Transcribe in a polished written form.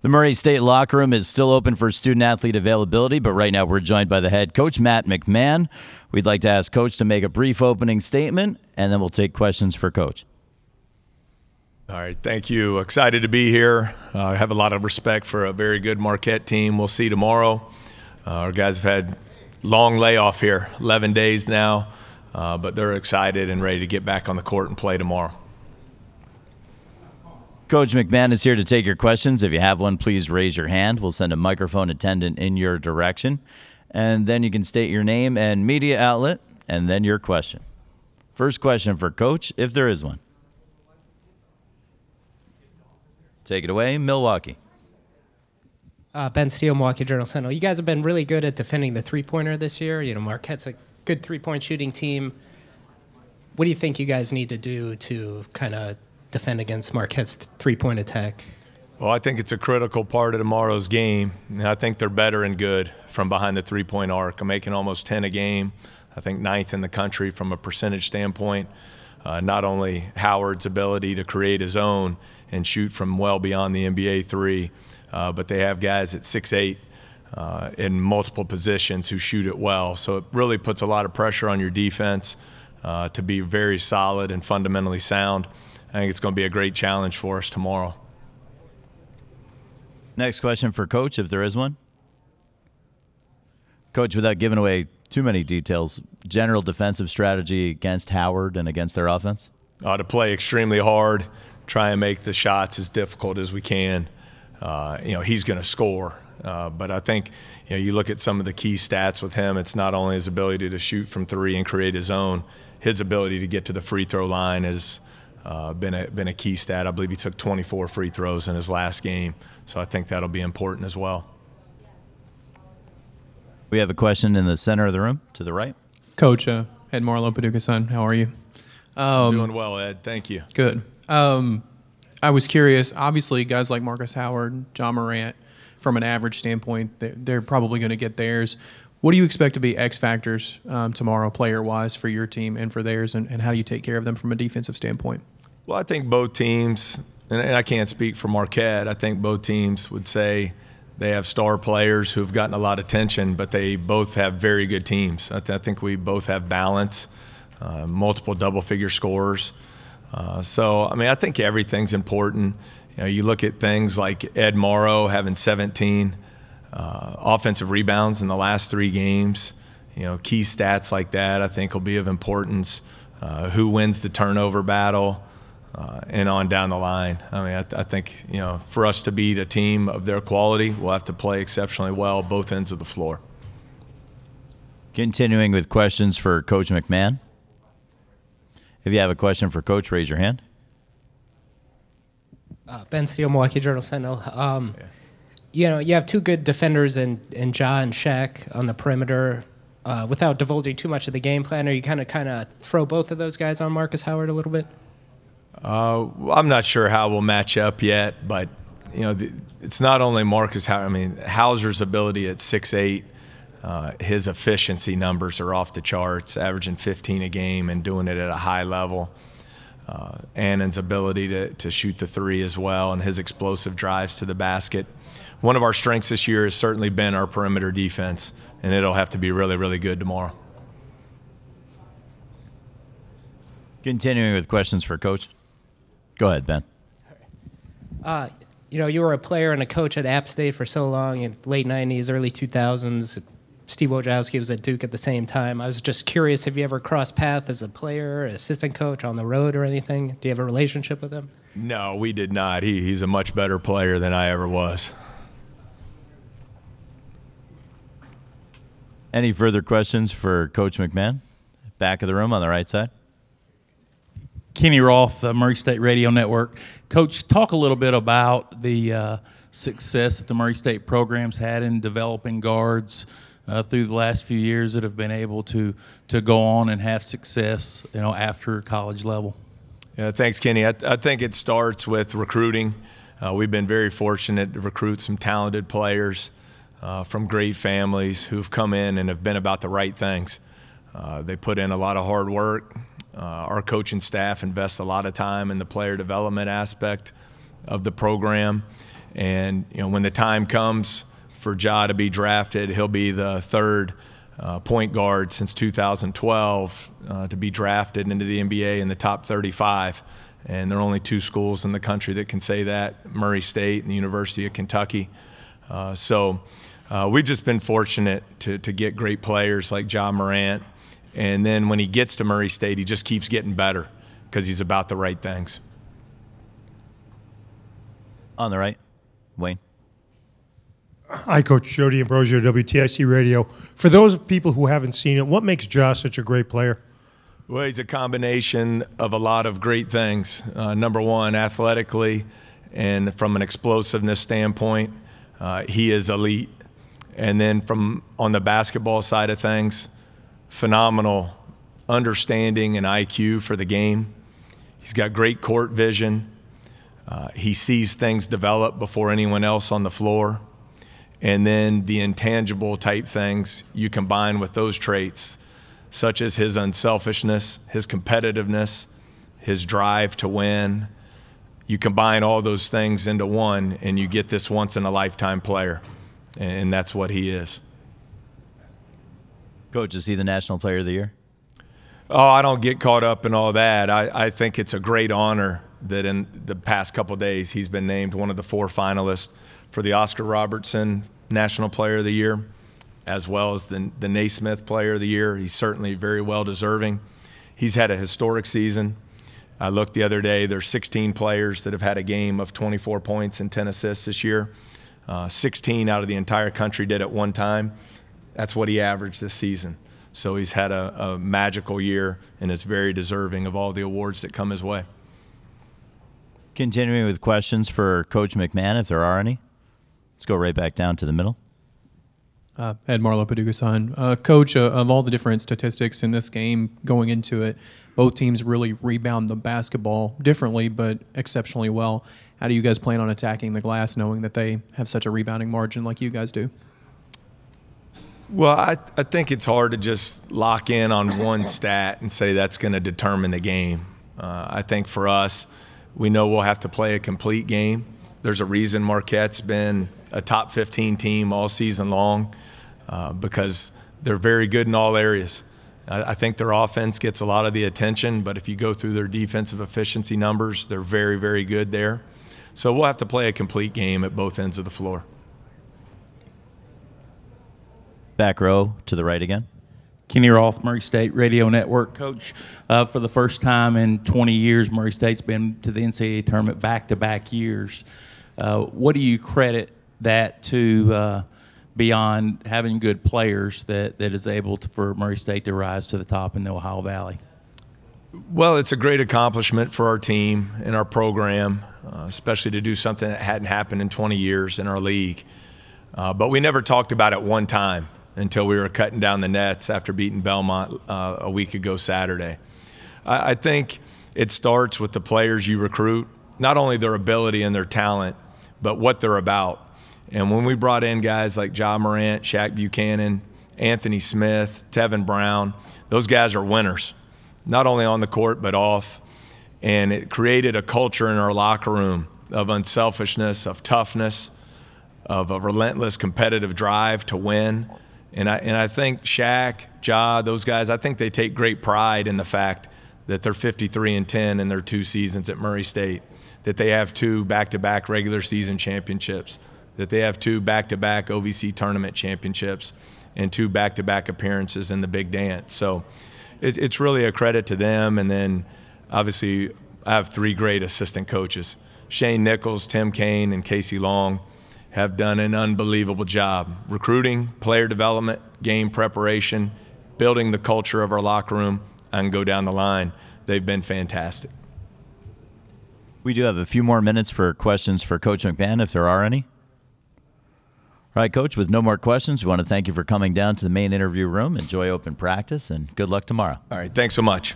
The Murray State locker room is still open for student-athlete availability, but right now we're joined by the head coach, Matt McMahon. We'd like to ask Coach to make a brief opening statement, and then we'll take questions for Coach. All right, thank you. Excited to be here. I have a lot of respect for a very good Marquette team. We'll see tomorrow. Our guys have had long layoff here, 11 days now, but they're excited and ready to get back on the court and play tomorrow. Coach McMahon is here to take your questions. If you have one, please raise your hand. We'll send a microphone attendant in your direction. And then you can state your name and media outlet, and then your question. First question for Coach, if there is one. Take it away, Milwaukee. Ben Steele, Milwaukee Journal-Sentinel. You guys have been really good at defending the three-pointer this year. You know, Marquette's a good three-point shooting team. What do you think you guys need to do to kind of defend against Marquette's three-point attack? Well, I think it's a critical part of tomorrow's game. And I think they're better and good from behind the three-point arc. I'm making almost 10 a game. I think 9th in the country from a percentage standpoint. Not only Howard's ability to create his own and shoot from well beyond the NBA three, but they have guys at 6'8", in multiple positions who shoot it well. So it really puts a lot of pressure on your defense to be very solid and fundamentally sound. I think it's going to be a great challenge for us tomorrow. Next question for Coach, if there is one. Coach, without giving away too many details, general defensive strategy against Howard and against their offense? To play extremely hard, try and make the shots as difficult as we can. He's going to score. But I think, you look at some of the key stats with him, it's not only his ability to shoot from three and create his own, his ability to get to the free throw line has been a key stat. I believe he took 24 free throws in his last game, so I think that'll be important as well. We have a question in the center of the room, to the right. Coach, Ed Marlowe, Paducah Sun, how are you? Doing well, Ed. Thank you. Good. I was curious, obviously guys like Marcus Howard, John Morant, from an average standpoint, they're probably going to get theirs. What do you expect to be X factors tomorrow, player-wise, for your team and for theirs, and how do you take care of them from a defensive standpoint? Well, I think both teams, and I can't speak for Marquette, I think both teams would say they have star players who have gotten a lot of attention, but they both have very good teams. I think we both have balance, multiple double-figure scorers. I think everything's important. You look at things like Ed Morrow having 17 offensive rebounds in the last 3 games. Key stats like that I think will be of importance. Who wins the turnover battle and on down the line. I think, for us to beat a team of their quality, we'll have to play exceptionally well both ends of the floor. Continuing with questions for Coach McMahon. If you have a question for Coach, raise your hand. Ben Steele, Milwaukee Journal-Sentinel. You have 2 good defenders in Ja and Shaq on the perimeter. Without divulging too much of the game plan, are you kind of throw both of those guys on Marcus Howard a little bit? I'm not sure how we'll match up yet, but it's not only Marcus Howard. Hauser's ability at 6'8", his efficiency numbers are off the charts, averaging 15 a game and doing it at a high level. Annan's ability to shoot the three as well, and his explosive drives to the basket. One of our strengths this year has certainly been our perimeter defense, and it'll have to be really, really good tomorrow. Continuing with questions for Coach. Go ahead, Ben. You were a player and a coach at App State for so long in late 90s, early 2000s. Steve Wojciechowski was at Duke at the same time. I was just curious, have you ever crossed paths as a player, assistant coach on the road or anything? Do you have a relationship with him? No, we did not. He's a much better player than I ever was. Any further questions for Coach McMahon? Back of the room on the right side. Kenny Roth, Murray State Radio Network. Coach, talk a little bit about the success that the Murray State program's had in developing guards through the last few years that have been able to go on and have success, after college level. Yeah, thanks, Kenny. I think it starts with recruiting. We've been very fortunate to recruit some talented players from great families who've come in and have been about the right things. They put in a lot of hard work. Our coaching staff invests a lot of time in the player development aspect of the program. And when the time comes for Ja to be drafted, he'll be the third point guard since 2012 to be drafted into the NBA in the top 35. And there are only 2 schools in the country that can say that, Murray State and the University of Kentucky. So we've just been fortunate to get great players like Ja Morant. And then when he gets to Murray State, he just keeps getting better because he's about the right things. On the right, Wayne. Hi, Coach Jody Ambrosio, WTIC Radio. For those people who haven't seen it, what makes Ja such a great player? Well, he's a combination of a lot of great things. Number one, athletically and from an explosiveness standpoint, he is elite. And then from on the basketball side of things, phenomenal understanding and IQ for the game. He's got great court vision. He sees things develop before anyone else on the floor. And then the intangible type things you combine with those traits, such as his unselfishness, his competitiveness, his drive to win. You combine all those things into one, and you get this once-in-a-lifetime player. And that's what he is. Coach, is he the National Player of the Year? Oh, I don't get caught up in all that. I think it's a great honor that in the past couple of days he's been named one of the 4 finalists for the Oscar Robertson National Player of the Year, as well as the Naismith Player of the Year. He's certainly very well deserving. He's had a historic season. I looked the other day, there's 16 players that have had a game of 24 points and 10 assists this year. 16 out of the entire country did at one time. That's what he averaged this season. So he's had a magical year and is very deserving of all the awards that come his way. Continuing with questions for Coach McMahon, if there are any. Let's go right back down to the middle. Ed Marlowe, Paducah-san. Coach, of all the different statistics in this game going into it, both teams really rebound the basketball differently but exceptionally well. How do you guys plan on attacking the glass knowing that they have such a rebounding margin like you guys do? Well, I think it's hard to just lock in on one stat and say that's going to determine the game. I think for us, we know we'll have to play a complete game. There's a reason Marquette's been a top 15 team all season long because they're very good in all areas. I think their offense gets a lot of the attention, but if you go through their defensive efficiency numbers, they're very, very good there. So we'll have to play a complete game at both ends of the floor. Back row to the right again. Kenny Roth, Murray State Radio Network. Coach, for the first time in 20 years, Murray State's been to the NCAA tournament back-to-back years. What do you credit that to beyond having good players that is able for Murray State to rise to the top in the Ohio Valley? Well, it's a great accomplishment for our team and our program, especially to do something that hadn't happened in 20 years in our league. But we never talked about it one time until we were cutting down the nets after beating Belmont a week ago Saturday. I think it starts with the players you recruit, not only their ability and their talent, but what they're about. And when we brought in guys like Ja Morant, Shaq Buchanan, Anthony Smith, Tevin Brown, those guys are winners, not only on the court but off. And it created a culture in our locker room of unselfishness, of toughness, of a relentless competitive drive to win. And I think Shaq, Ja, those guys, I think they take great pride in the fact that they're 53-10 in their 2 seasons at Murray State, that they have 2 back-to-back regular season championships, that they have 2 back-to-back OVC tournament championships, and 2 back-to-back appearances in the Big Dance. So it's really a credit to them. And then obviously I have 3 great assistant coaches. Shane Nichols, Tim Kane, and Casey Long have done an unbelievable job recruiting, player development, game preparation, building the culture of our locker room. I can go down the line. They've been fantastic. We do have a few more minutes for questions for Coach McMahon, if there are any. All right, Coach, with no more questions, we want to thank you for coming down to the main interview room. Enjoy open practice, and good luck tomorrow. All right, thanks so much.